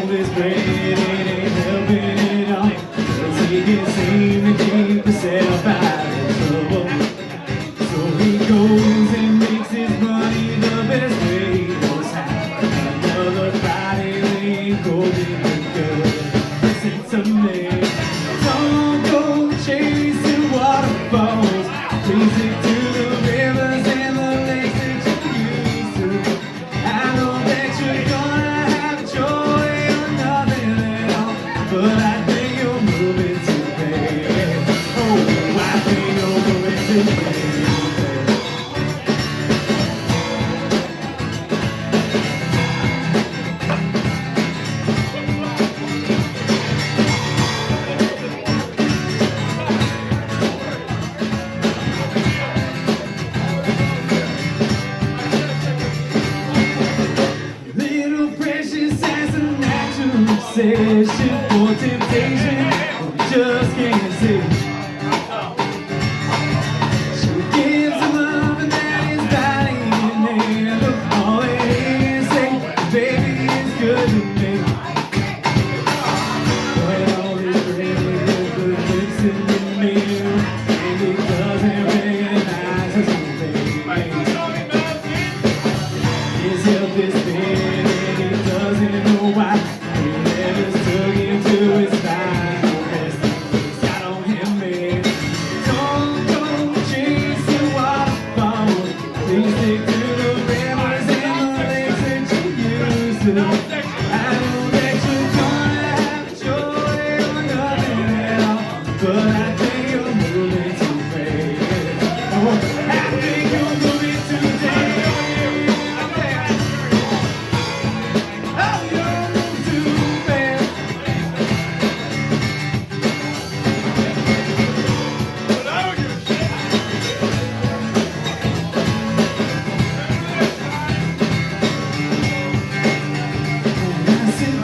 this bread, it ain't helping at all. 'Cause he can't seem to keep himself out of trouble. So he goes and makes his money the best way he knows how. Another body ain't golden and good. Listen to me. Don't go chasing waterfalls. Please stick to the rivers and the lakes that you used to. I know that you're gonna have joy or nothing at all, but I think you're moving too fast. Oh, I think you're moving too fast. Little precious has a natural obsession for temptation, we just can't see. She gives him love and that is body and handle. All it is, say, baby, it's good to me. When all this really good lips in the mirror, and he doesn't recognize his own baby. His health is thin and he doesn't know why. He never took him to his final best. He's got on him, man. Don't go chasing waterfalls. Please stick to the rivers and the lakes that you used to. I know that you're gonna have joy or nothing at all, but I think you're moving too fast. Oh, I think you're moving too fast. Oh, you're moving too fast. I said,